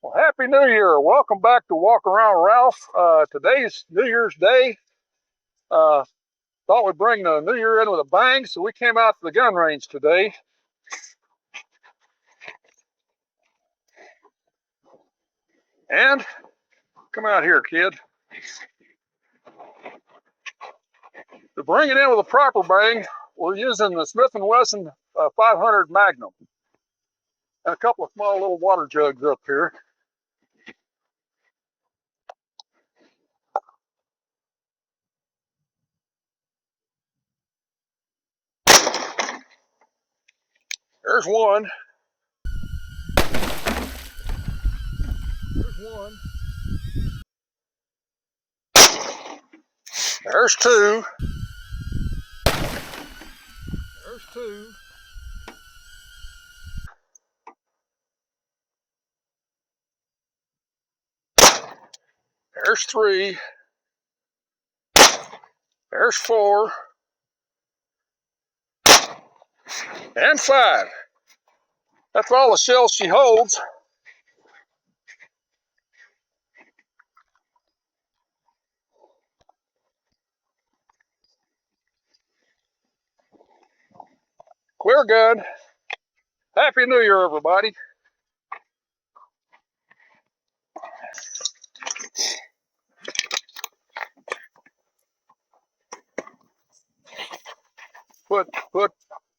Well, Happy New Year. Welcome back to Walk Around Ralph. Today's New Year's Day. Uh, Thought we'd bring the New Year in with a bang, so we came out to the gun range today. And come out here, kid. To bring it in with a proper bang, we're using the Smith & Wesson 500 Magnum. And a couple of small little water jugs up here. There's one. There's one. There's two. There's two. There's three. There's four. And five. That's all the shells she holds. Clear gun. Happy New Year, everybody.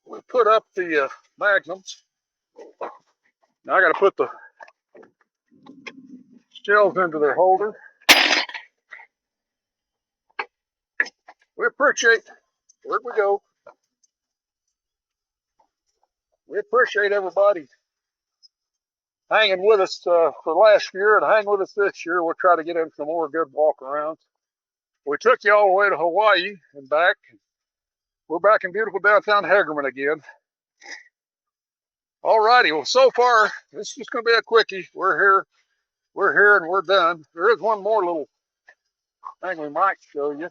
We put up the Magnums. Now I got to put the shells into their holder. We appreciate, where'd we go? We appreciate everybody hanging with us for last year and hang with us this year. We'll try to get in some more good walk arounds. We took you all the way to Hawaii and back. We're back in beautiful downtown Hagerman again. All righty, well, so far, this is just going to be a quickie. We're here and we're done. There is one more little thing we might show you.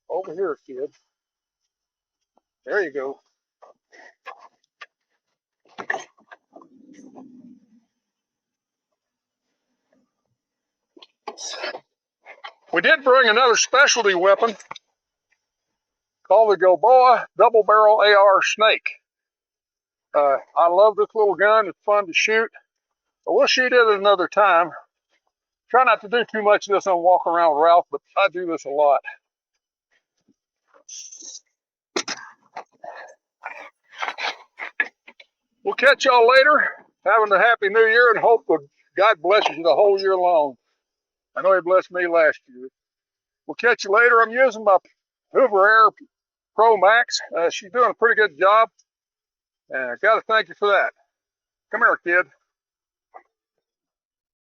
Over here, kid. There you go. We did bring another specialty weapon called the Gilboa Double Barrel AR Snake. I love this little gun. It's fun to shoot. But we'll shoot it another time. Try not to do too much of this on Walk Around with Ralph, but I do this a lot. We'll catch y'all later. Having a happy new year and hope that God blesses you the whole year long. I know He blessed me last year. We'll catch you later. I'm using my Hoover Air Pro Max. She's doing a pretty good job. And I got to thank you for that. Come here, kid.